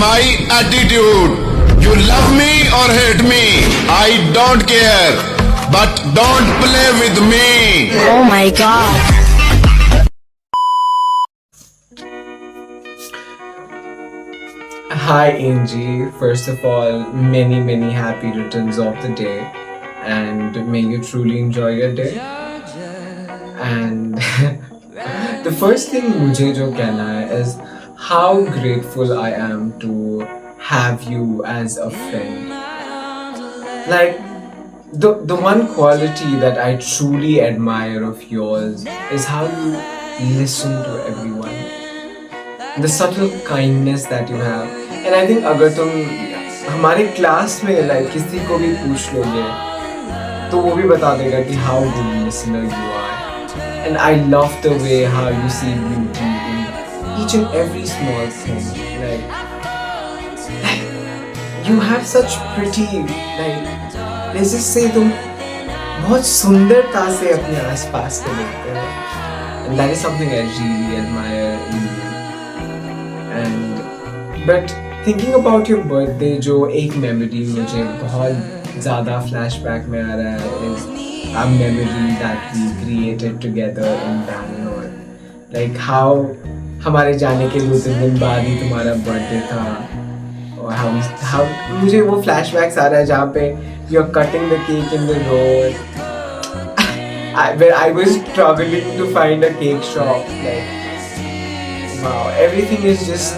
my attitude. You love me or hate me, I don't care. But don't play with me. Oh my god. Hi Angie, first of all, many happy returns of the day, and may you truly enjoy your day. And the first thing मुझे जो कहना है is how grateful I am to have you as a friend. Like the one quality that I truly admire of yours is how you listen to everyone. The subtle kindness that you have. And I think अगर तुम हमारे class में like किसी को भी पूछ लोगे तो वो भी बता देगा कि how good listener you are. And I love the way how you see beauty in each and every small thing. Like you have such pretty let's just say तुम बहुत सुंदरता से अपने आसपास को देखते हो. And that is something I really admire in you. But thinking about your birthday, जो एक memory मुझे बहुत ज़्यादा flashback में आ रहा है is a memory that we created together in Bangalore. Like how हमारे जाने के 2-3 दिन बाद ही तुम्हारा birthday था और how मुझे वो flashbacks आ रहा है जहाँ पे you're cutting the cake in the road. Where I was struggling to find a cake shop. Like wow, everything is just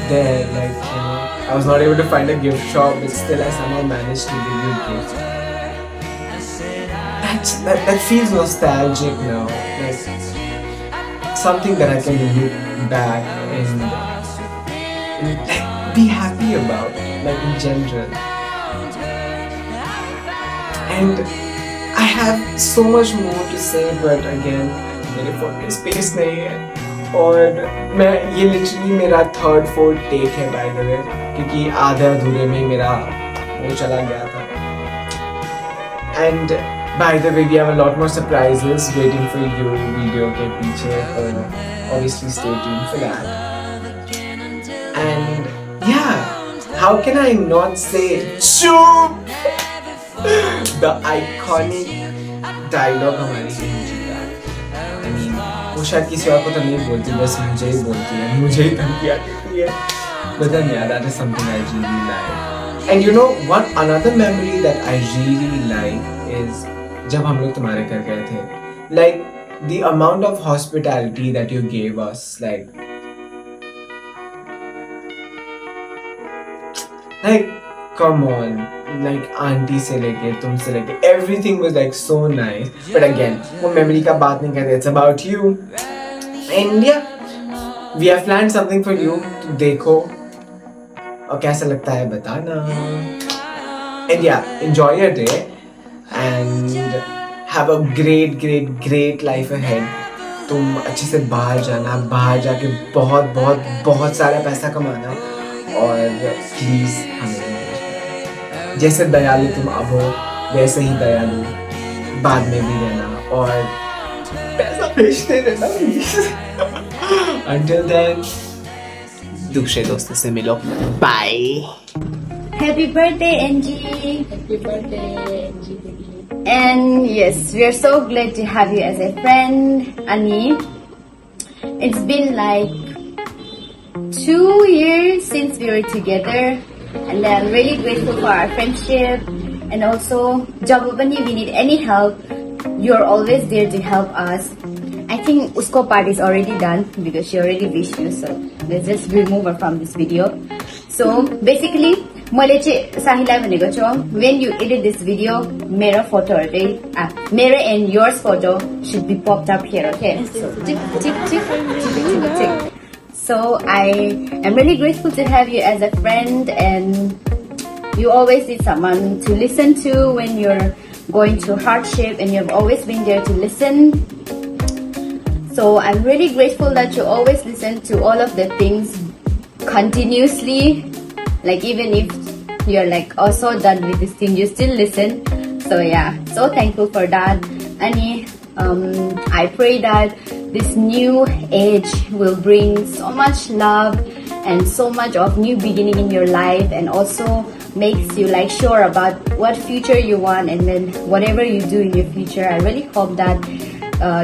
there, like you know, I was not able to find a gift shop, but still I somehow managed to give you a gift. That feels nostalgic now, like something that I can look back and like be happy about, like in general. And I have so much more to say, but again, मेरे phone में space नहीं है. और मैं ये literally मेरा 3rd-4th take है bye the वे, क्योंकि आधे अधूरे में मेरा वो चला गया था. And by the way we have a lot more surprises waiting for you video के पीछे, तो obviously stay tuned for that. And yeah how can I not say चुप, द आइकॉनिक डायलॉग हमारी वो शायद किसी और को तो नहीं बोलती, बस मुझे ही बोलती है, मुझे ही धमकियाँ देती है. But then yeah, that is something I really like. And you know what, another memory that I really like is जब हम लोग तुम्हारे घर गए थे, like the amount of hospitality that you gave us, like come on, like auntie से लेके तुमसे लेके everything was like so nice. But again, वो memory का बात नहीं करते, it's about you. And yeah, we have planned something for you. तो देखो और कैसा लगता है बताना. And yeah, enjoy your day and have a great life ahead. तुम अच्छे से बाहर जाना, बाहर जाके बहुत सारा पैसा कमाना, और प्लीज हमें जैसे दयालु तुम अब हो वैसे ही दयालु बाद में भी रहना, और पैसा भेजते रहना प्लीज. Until then, दूसरे दोस्तों से मिलो. Bye. Happy birthday, Angie. Happy birthday, Angie. And yes, we are so glad to have you as a friend, Annie. It's been like 2 years since we were together. And I'm really grateful for our friendship. And also, jab we need any help, you're always there to help us. I think usko part is already done because she already wished you. So let's just remove her from this video. So basically, मैले चाहिँ साहिलाई भनेको छु, when you edit this video, मेरो photo मेरो and yours photo should be popped up here, okay? So tick. So I am really grateful to have you as a friend, and you always need someone to listen to when you're going through hardship, and you've always been there to listen. So I'm really grateful that you always listen to all of the things continuously, like even if you're like also done with this thing, you still listen. So yeah, so thankful for that. Annie, I pray that this new age will bring so much love and so much of new beginning in your life, and also makes you like sure about what future you want, and then whatever you do in your future, I really hope that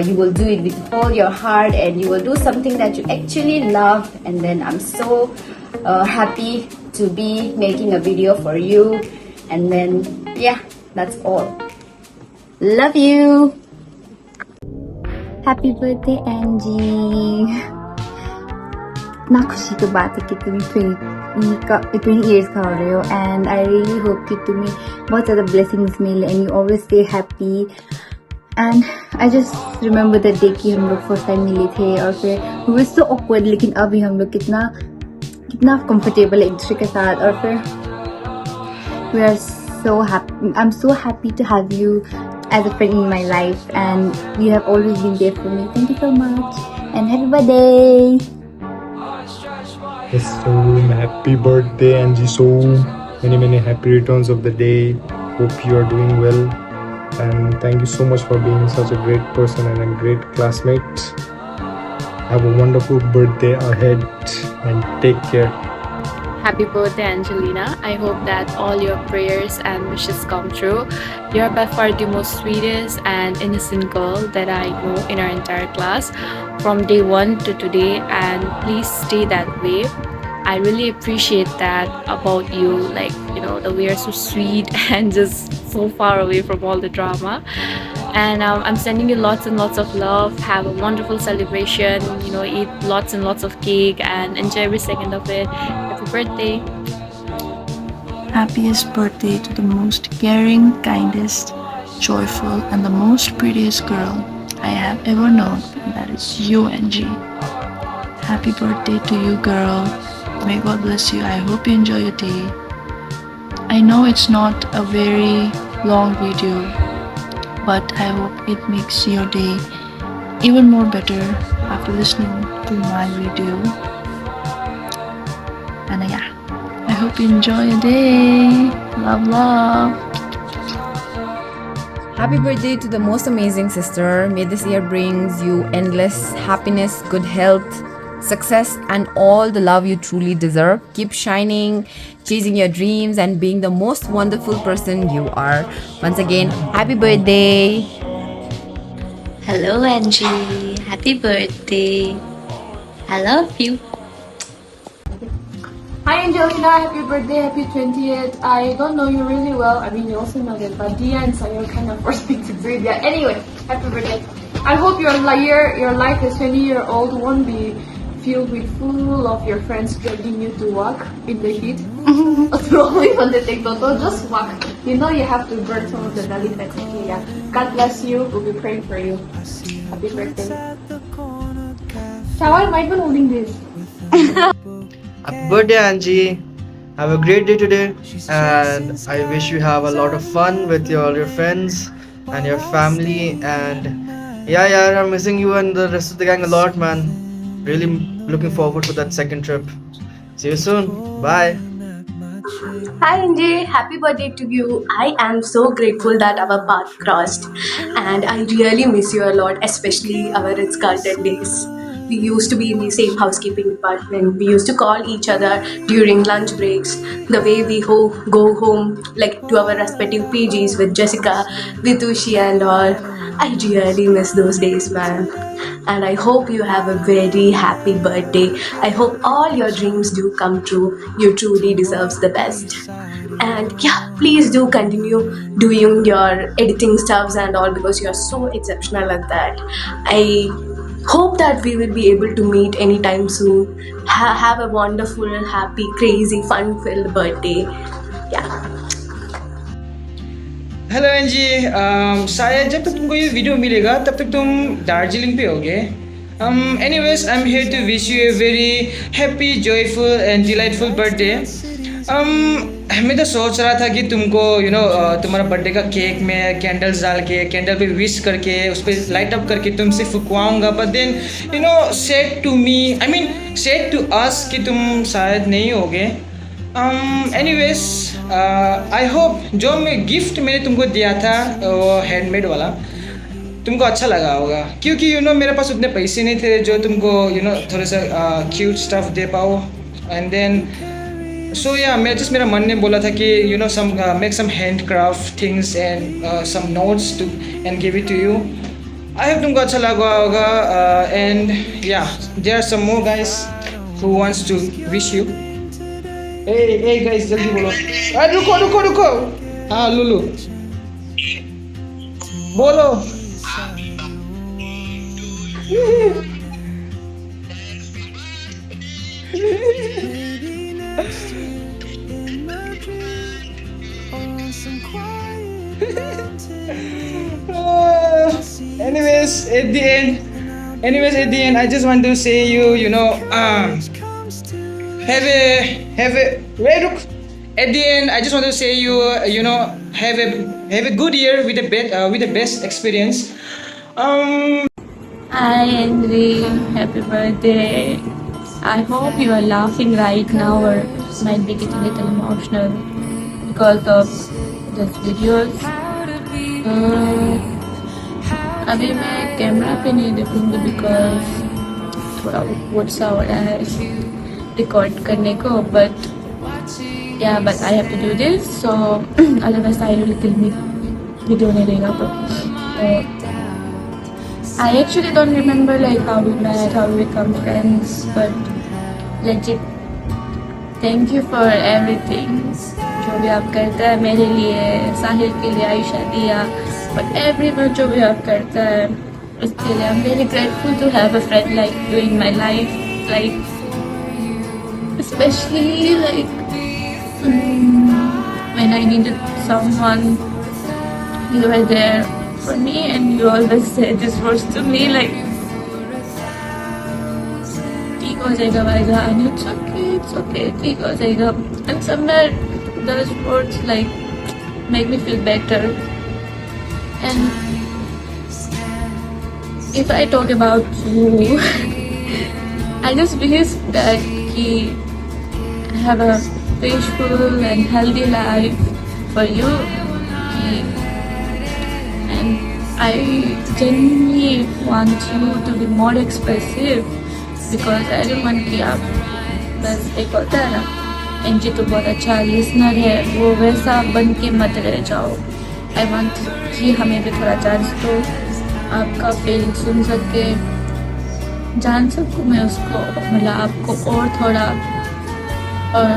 you will do it with all your heart, and you will do something that you actually love. And then I'm so happy to be making a video for you. And then yeah, that's all. Love you. Happy birthday, Angie. इतना खुशी की बात है कि तुम्हें 20 years का हो रहे हो, and I really hope कि तुम्हें बहुत ज़्यादा blessings मिले, and you always stay happy. And I just remember that day कि हम लोग first time मिले थे, और फिर we were so awkward, लेकिन अभी हम लोग कितना comfortable है एक दूसरे के साथ, और फिर we are so happy. I'm so happy to have you as a friend in my life, and you have always been there for me. Thank you so much, and happy birthday. Yes, so happy birthday, Angie. So many happy returns of the day. Hope you are doing well, and thank you so much for being such a great person and a great classmate. Have a wonderful birthday ahead and take care. Happy birthday, Angelina. I hope that all your prayers and wishes come true. You're by far the most sweetest and innocent girl that I know in our entire class from day one to today, and please stay that way. I really appreciate that about you, like, you know, the way you're so sweet and just so far away from all the drama. And I'm sending you lots and lots of love. Have a wonderful celebration, you know, eat lots and lots of cake and enjoy every second of it. Happy birthday. Happiest birthday to the most caring, kindest, joyful, and the most prettiest girl I have ever known. And that is you, Angie. Happy birthday to you, girl. May God bless you. I hope you enjoy your day. I know it's not a very long video, but I hope it makes your day even more better after listening to my video. And yeah, I hope you enjoy your day. Love. Happy birthday to the most amazing sister. May this year brings you endless happiness, good health, success, and all the love you truly deserve. Keep shining, chasing your dreams, and being the most wonderful person you are. Once again, happy birthday. Hello, Angie. Happy birthday. I love you. Hi Angelina, happy birthday, happy 20th. I don't know you really well. I mean, you also know that, but Dia and Sayur kind of forced me to do it. Yeah. Anyway, happy birthday. I hope your life as 20-year-old won't be filled with full of your friends dragging you to walk in the heat. Only on the TikTok, just walk. You know you have to burn some of the belly fats. Okay, yeah. God bless you. We'll be praying for you. Happy birthday. So why am I even holding this? Happy birthday, Angie. Have a great day today, and I wish you have a lot of fun with all your friends and your family. And yeah, I'm missing you and the rest of the gang a lot, man. Really looking forward to that second trip. See you soon. Bye. Hi Angie, happy birthday to you. I am so grateful that our path crossed, and I really miss you a lot, especially our Ritz-Carlton days. We used to be in the same housekeeping department. We used to call each other during lunch breaks. The way we go home, like to our respective PGs with Jessica, Vitushi and all. I really miss those days, man. And I hope you have a very happy birthday. I hope all your dreams do come true. You truly deserve the best. And yeah, please do continue doing your editing stuffs and all, because you are so exceptional at that. I hope that we will be able to meet anytime soon. Have a wonderful, happy, crazy, fun-filled birthday. Yeah. Hello Angie, शायद जब तक तुमको ये video मिलेगा तब तक तुम दार्जिलिंग पे होगे. Anyways, I'm here to wish you a very happy, joyful and delightful birthday. मैं तो सोच रहा था कि तुमको तुम्हारा बर्थडे का केक में कैंडल्स डाल के कैंडल पे विश करके उस पर लाइट अप करके तुमसे फुकवाऊंगा, but then said to me, I mean said to us कि तुम शायद नहीं होगे. एनीवेज, आई होप जो मैं गिफ्ट मैंने तुमको दिया था वो हैंडमेड वाला तुमको अच्छा लगा होगा, क्योंकि मेरे पास उतने पैसे नहीं थे जो तुमको थोड़ा सा क्यूट स्टफ दे पाओ. एंड देन सो या मेरा मन ने बोला था कि you know some make some handcraft things and some notes to and give it to you. I hope तुमको अच्छा लगा होगा. And yeah there are some more guys who wants to wish you. Hey guys जल्दी बोलो. रुको. हाँ लुलू बोलो. Anyways, at the end, I just want to say you know, have a wait. Look. At the end, I just want to say you know, have a good year with the best experience. Hi Henry, happy birthday. I hope you are laughing right now or might be getting a little emotional because of this videos. अभी मैं camera पे नहीं देखूँगी because थोड़ा गुस्सा हो रहा है रिकॉर्ड करने को. But I have to do this so otherwise I will kill me. Video नहीं देगा तो I actually don't remember like how we met, how we become friends, but legit thank you for everything. जो भी आप करता है मेरे लिए, साहिल के लिए, आयशा दिया, बट एवरीवन जो भी आप करता है उसके लिए I am very grateful to have a friend like you in my life. Like specially like when I needed someone, you were there for me and you always said these words to me like ठीक हो जाएगा भाईजा, and it's okay, ठीक हो जाएगा. And somewhere those words like make me feel better. And if I talk about you, I just wish that he have a peaceful and healthy life for you. And I genuinely want you to be more expressive because I don't want कि आप बस एक होता है ना NG तो बहुत अच्छा लिसनर है, वो वैसा बन के मत रह जाओ. आई वांट कि हमें भी थोड़ा चांस दो, आपका फील सुन सके, जान सकूँ मैं उसको, मतलब आपको और थोड़ा. और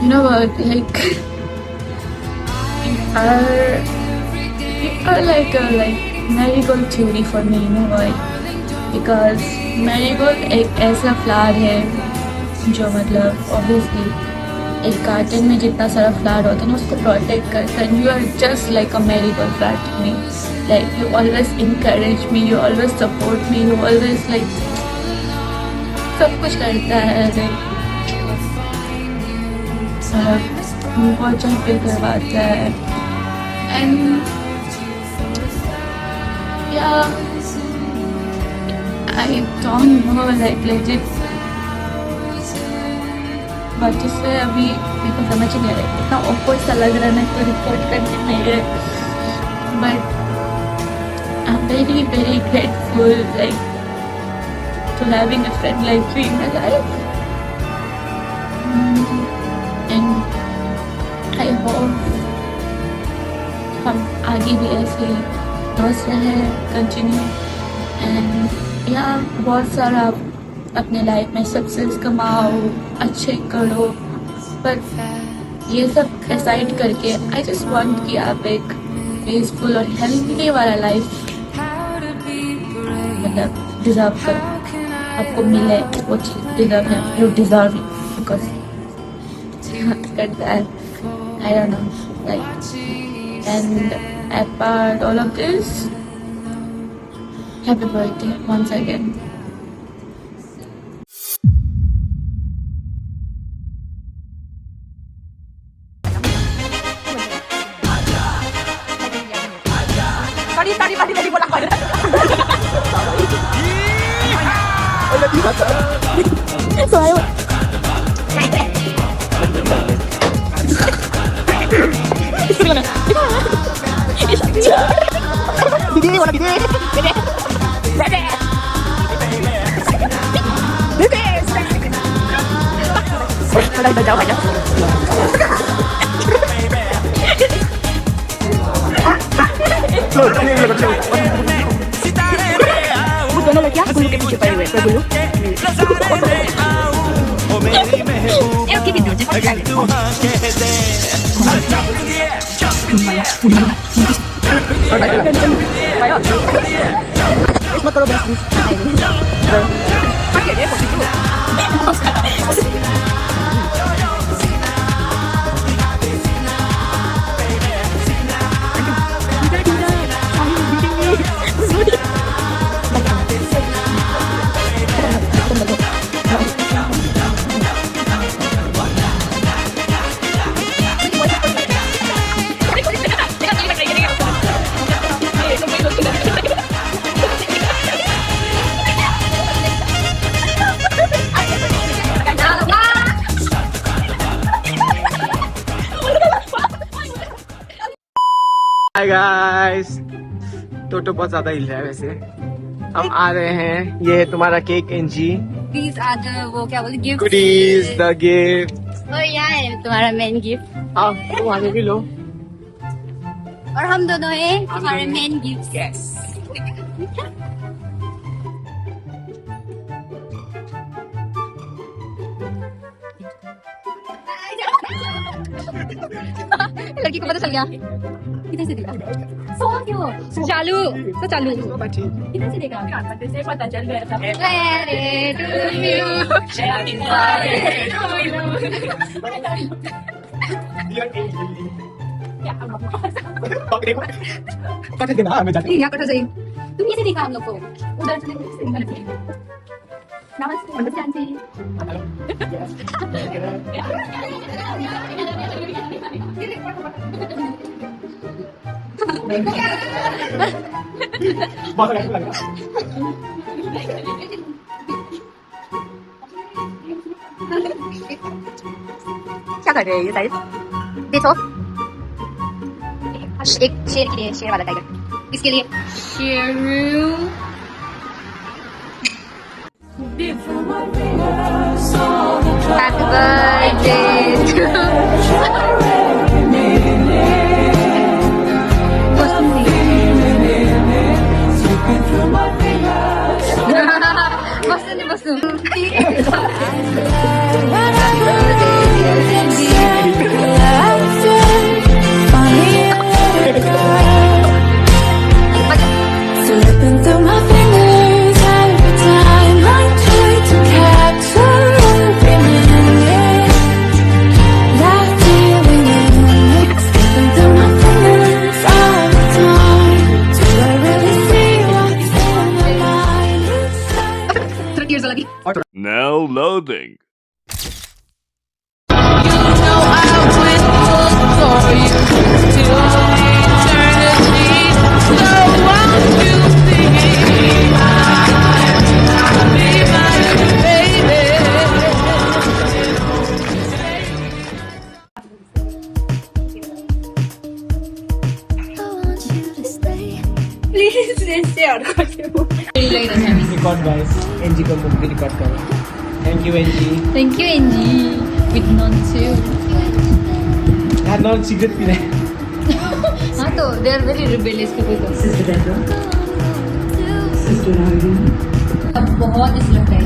you know what, like you are like a marigold theory for me, you know why? Because marigold एक ऐसा फ्लावर है जो मतलब obviously एक गार्डन में जितना सारा फ्लावर होता है ना उसको प्रोटेक्ट करता है. You are just like a marigold flower to me. Like you always encourage me, you always support me, you always like सब कुछ करता है. like उनको अच्छा फील करवाता है. एंड या I don't know like legit but इससे अभी मेरे को समझ नहीं आ रहा है, इतना ऑकवर्ड सा लग रहा है मेरे को रिकॉर्ड करने में. But I am very very grateful like to having a friend like you in my life. I hope हम आगे भी ऐसे दोस्त रहें, कंटिन्यू. एंड या बहुत सारा अपने लाइफ में सक्सेस कमाओ, अच्छे करो. बट ये सब डिसाइड करके आई जस्ट वांट कि आप एक पीसफुल और हेल्दी वाला लाइफ मतलब डिजर्व करो, आपको मिले वो चीज़ डिजर्व है, यू डिजर्व इट बिकॉज करता है. I don't know, like, and apart all of this, happy birthday once again. Bebe, दोनों लड़कियां गुल्लू के पीछे पड़े हुए हैं, गुल्लू। मत करो बस हाय गाइस, टोटो बहुत ज्यादा हिल रहा है वैसे। हम आ रहे हैं, ये है तुम्हारा cake Angie. These are the वो क्या बोलते गिफ्ट। Goodies the gift. और यहाँ है तुम्हारा मेन गिफ्ट। आओ तुम आगे भी लो। और हम दोनों हैं तुम्हारे मेन गिफ्ट। यस। लड़की को पता चल गया। किधर से देखा? सो क्यों? चालू तो चालू। किधर से देखा? से पता चल गया था। अरे यहाँ कटा जाए। तुम कैसे देखा हम लोग को? उधर से नमस्ते आंटी। क्या कर रहे हैं ये साइड? देखो एक शेर के लिए, शेर वाला टाइगर। इसके लिए Sheru. Happy birthday to Slipping through my fingers every time I try to capture every minute. That feeling slipping through my fingers all the time. Do I really see what's in my mind? Now loading. Record guys, Angie को book भी record करो। Thank you Angie. Thank you, Angie. With none too. यार none cigarette पी रहे हैं। हाँ तो they are very rebellious people. अब बहुत इस लगता है।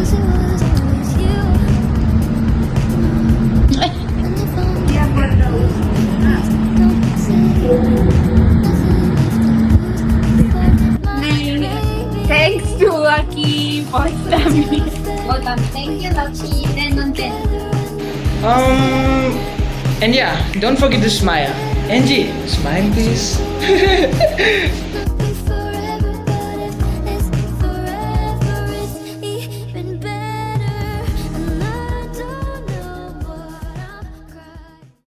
Thanks to Lucky for family. Welcome. Thank you, Lucky. 10 on 10. And yeah, don't forget to smile. Angie, smile please.